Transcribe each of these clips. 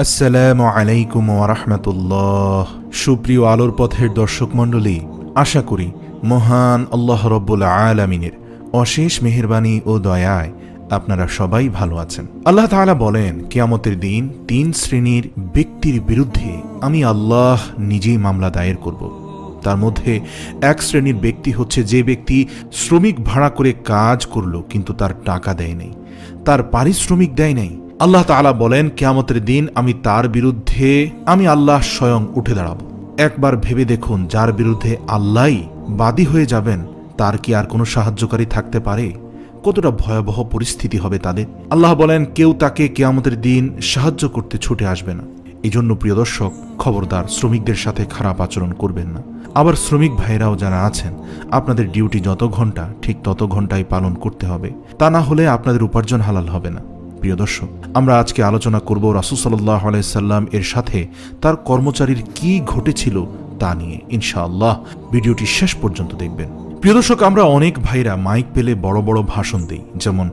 আসসালামু আলাইকুম ওয়া রাহমাতুল্লাহ। সুপ্রিয় আলোর পথের দর্শক মণ্ডলী, আশা করি মহান আল্লাহ রব্বুল আলামিনের অশেষ মেহেরবানি ও দয়ায় আপনারা সবাই ভালো আছেন। আল্লাহ তাআলা বলেন, কিয়ামতের দিন ৩ শ্রেণীর ব্যক্তির বিরুদ্ধে আমি আল্লাহ নিজেই মামলা দায়ের করব। তার মধ্যে এক শ্রেণীর ব্যক্তি হচ্ছে যে ব্যক্তি শ্রমিক ভাড়া করে কাজ করল কিন্তু তার টাকা দেয় নাই, তার পারিশ্রমিক দেয় নাই। আল্লাহ তাআলা বলেন, কিয়ামতের দিন আমি তার বিরুদ্ধে আমি আল্লাহ স্বয়ং উঠে দাঁড়াবো। একবার ভেবে দেখুন, যার বিরুদ্ধে আল্লাহই বাদী হয়ে যাবেন, তার কি আর কোনো সাহায্যকারী থাকতে পারে? কতটা ভয়াবহ পরিস্থিতি হবে তাদের। আল্লাহ বলেন, কেউ তাকে কিয়ামতের দিন সাহায্য করতে ছুটে আসবে না। এই জন্য প্রিয় দর্শক, খবরদার শ্রমিকদের সাথে খারাপ আচরণ করবেন না। আবার শ্রমিক ভাইরাও যারা আছেন, আপনাদের ডিউটি যত ঘন্টা ঠিক তত ঘন্টাই পালন করতে হবে, তা না হলে আপনাদের উপার্জন হালাল হবে না। প্রিয় দর্শক, আমরা আজকে আলোচনা করব রাসূল সাল্লাল্লাহু আলাইহি সাল্লাম এর সাথে তার কর্মচারীর কি ঘটেছিল তা নিয়ে। ইনশাআল্লাহ ভিডিওটি শেষ পর্যন্ত দেখবেন। প্রিয় দর্শক, আমরা অনেক ভাইরা মাইক পেলে বড় বড় ভাষণ দেই, যেমন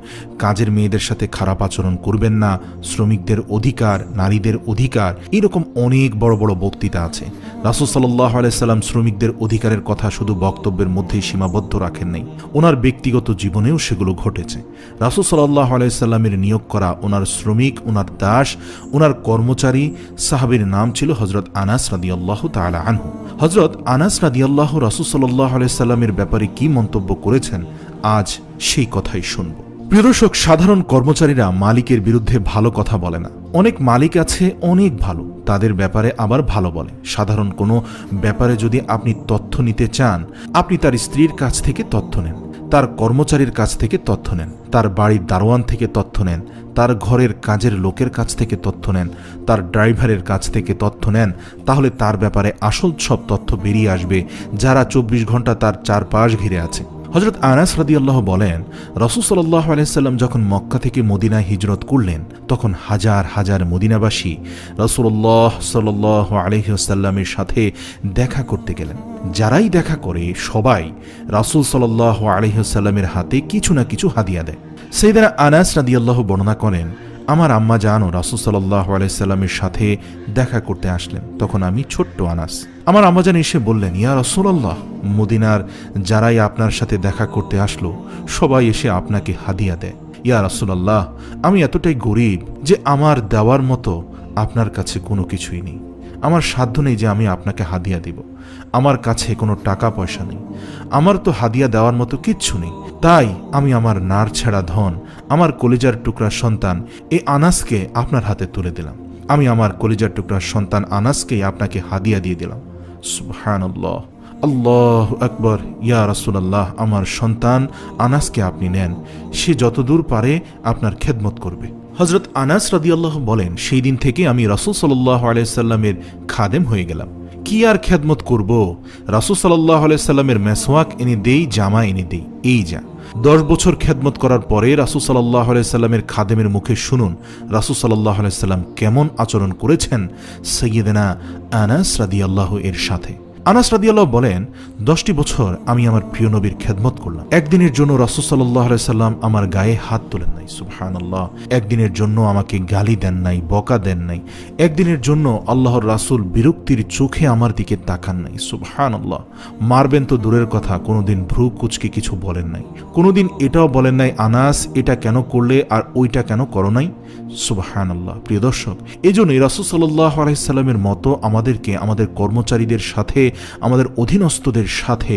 কাজের মেয়েদের সাথে খারাপ আচরণ করবেন না, শ্রমিকদের অধিকার, নারীদের অধিকার, এরকম অনেক বড় বড় বক্তৃতা আছে। রাসূল সাল্লাল্লাহু আলাইহি সাল্লাম শ্রমিকদের অধিকারের কথা শুধু বক্তব্যের মধ্যেই সীমাবদ্ধ রাখেন নাই, ওনার ব্যক্তিগত জীবনেও সেগুলো ঘটেছে। রাসূল সাল্লাল্লাহু আলাইহি সাল্লামের নিয়োগ করা ওনার শ্রমিক, ওনার দাস, ওনার কর্মচারী সাহাবীর নাম ছিল হযরত আনাস রাদিয়াল্লাহু তাআলা আনহু। হযরত আনাস রাদিয়াল্লাহু রাসূল সাল্লাল্লাহু আলাইহি সাল্লামের ব্যাপারে কি মন্তব্য করেছেন, আজ সেই কথাই শুনব। প্রিয় দর্শক, সাধারণ কর্মচারীরা মালিকের বিরুদ্ধে ভালো কথা বলে না। অনেক মালিক আছে অনেক ভালো, তাদের ব্যাপারে আবার ভালো বলে। সাধারণ কোনো ব্যাপারে যদি আপনি তথ্য নিতে চান, আপনি তার স্ত্রীর কাছ থেকে তথ্য নেন, তার কর্মচারীর কাছ থেকে তথ্য নেন, তার বাড়ির দারোয়ান থেকে তথ্য নেন, তার ঘরের কাজের লোকের কাছ থেকে তথ্য নেন, তার ড্রাইভারের কাছ থেকে তথ্য নেন, তাহলে তার ব্যাপারে আসল সব তথ্য বেরিয়ে আসবে, যারা ২৪ ঘন্টা তার চারপাশ ঘিরে আছে। হযরত আনাস রাদিয়াল্লাহু বলেন, রাসূল সাল্লাল্লাহু আলাইহি সাল্লাম যখন মক্কা থেকে মদিনায় হিজরত করলেন, তখন হাজার হাজার মদিনাবাসী রাসূলুল্লাহ সাল্লাল্লাহু আলাইহি ওয়াসাল্লামের সাথে দেখা করতে গেলেন। যারাই দেখা করে সবাই রাসূল সাল্লাল্লাহু আলাইহি ওয়াসাল্লামের হাতে কিছু না কিছু হাদিয়া দেয়। সাইয়েদনা আনাস রাদিয়াল্লাহু বর্ণনা করেন, আমার আম্মা জান ও রাসূল সাল্লাল্লাহু আলাইহি সাল্লামের সাথে দেখা করতে আসলেন। তখন আমি ছোট্ট আনাস। আমার আম্মা জান এসে বললেন, ইয়া রাসূলুল্লাহ, মদিনার যারাই আপনার সাথে দেখা করতে আসলো সবাই এসে আপনাকে হাদিয়া দেয়। ইয়া রাসূলুল্লাহ, আমি এতটাই গরীব যে আমার দেওয়ার মতো আপনার কাছে কোনো কিছুই নেই। আমার সাধ্য নেই যে আমি আপনাকে হাদিয়া দিব। আমার কাছে কোনো টাকা পয়সা নেই, আমার তো হাদিয়া দেওয়ার মতো কিচ্ছু নেই। তাই আমি আমার নার ছেঁড়া ধন, আমার কলিজার টুকরা সন্তান এই আনাসকে আপনার হাতে তুলে দিলাম। আমি আমার কলিজার টুকরা সন্তান আনাসকেই আপনাকে হাদিয়া দিয়ে দিলাম। সুবহানাল্লাহ, আল্লাহু আকবার। ইয়া রাসূলুল্লাহ, আমার সন্তান আনাসকে আপনি নেন, সে যতদূর পারে আপনার খেদমত করবে। হযরত আনাস রাদিয়াল্লাহু বলেন, সেই দিন থেকে আমি রাসূল সাল্লাল্লাহু আলাইহি সাল্লামের খাদেম হয়ে গেলাম। কি আর খেদমত করব? রাসূল সাল্লাল্লাহু আলাইহি সাল্লামের মেসওয়াক এনে দেই, জামা এনে দেই, এই যা। 10 বছর খেদমত করার পরে রাসূল সাল্লাল্লাহু আলাইহি সাল্লামের খাদেমের মুখে শুনুন রাসূল সাল্লাল্লাহু আলাইহি সাল্লাম কেমন আচরণ করেছেন সাইয়্যিদনা আনাস রাদিয়াল্লাহু এর সাথে। আনাস রাদিয়াল্লাহু বলেন, 10টি বছর আমি আমার প্রিয় নবীর খেদমত করলাম। একদিনের জন্য রাসূল সাল্লাল্লাহু আলাইহি সাল্লাম আমার গায়ে হাত তোলেন নাই। সুবহানাল্লাহ। একদিনের জন্য আমাকে গালি দেন নাই, বকা দেন নাই। একদিনের জন্য আল্লাহর রাসূল বিরক্তির চোখে আমার দিকে তাকান নাই। সুবহানাল্লাহ। মারবেন তো দূরের কথা, কোনোদিন ভ্রু কুঁচকে কিছু বলেন নাই। কোনোদিন এটাও বলেন নাই, আনাস এটা কেন করলে আর ওইটা কেন করো নাই। সুবহানাল্লাহ। প্রিয় দর্শক, এজন্যই রাসূল সাল্লাল্লাহু আলাইহি সাল্লামের মতো আমাদেরকে আমাদের কর্মচারীদের সাথে, আমাদের অধীনস্থদের সাথে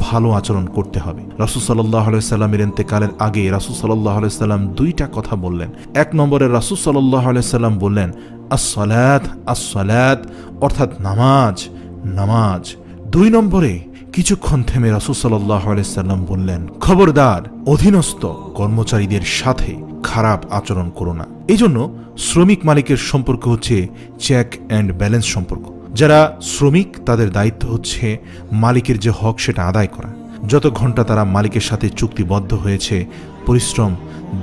ভালো আচরণ করতে হবে। রাসূল সাল্লাল্লাহু আলাইহি সাল্লামের ইন্তেকালের আগে রাসূল সাল্লাল্লাহু আলাইহি সাল্লাম 2টা কথা বললেন। 1 নম্বরে রাসূল সাল্লাল্লাহু আলাইহি সাল্লাম বললেন, আসসালাত আসসালাত, অর্থাৎ নামাজ নামাজ। 2 নম্বরে কিছুক্ষণ থেমে রাসূল সাল্লাল্লাহু আলাইহি সাল্লাম বললেন, খবরদার অধীনস্থ কর্মচারীদের সাথে খারাপ আচরণ করো না। এজন্য শ্রমিক মালিকের সম্পর্ক হচ্ছে চেক অ্যান্ড ব্যালেন্স সম্পর্ক। যারা শ্রমিক তাদের দায়িত্ব হচ্ছে মালিকের যে হক সেটা আদায় করা। যত ঘন্টা তারা মালিকের সাথে চুক্তিবদ্ধ হয়েছে পরিশ্রম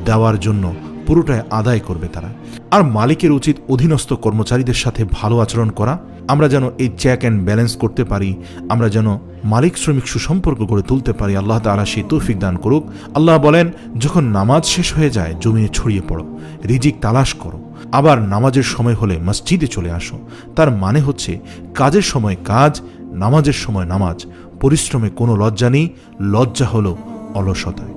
দেওয়ার জন্য পুরোটাই আদায় করবে তারা। আর মালিকের উচিত অধীনস্থ কর্মচারীদের সাথে ভালো আচরণ করা, আমরা যেন এই চেক অ্যান্ড ব্যালেন্স করতে পারি, আমরা যেন মালিক শ্রমিক সুসম্পর্ক গড়ে তুলতে পারি। আল্লাহ তাআলা সেই তৌফিক দান করুক। আল্লাহ বলেন, যখন নামাজ শেষ হয়ে যায় জমিনে ছড়িয়ে পড়ো, রিজিক তালাশ করো, আবার নামাজের সময় হলে মসজিদে চলে আসো। তার মানে হচ্ছে কাজের সময় কাজ, নামাজের সময় নামাজ। পরিশ্রমে কোনো লজ্জা নেই, লজ্জা হলো অলসতায়।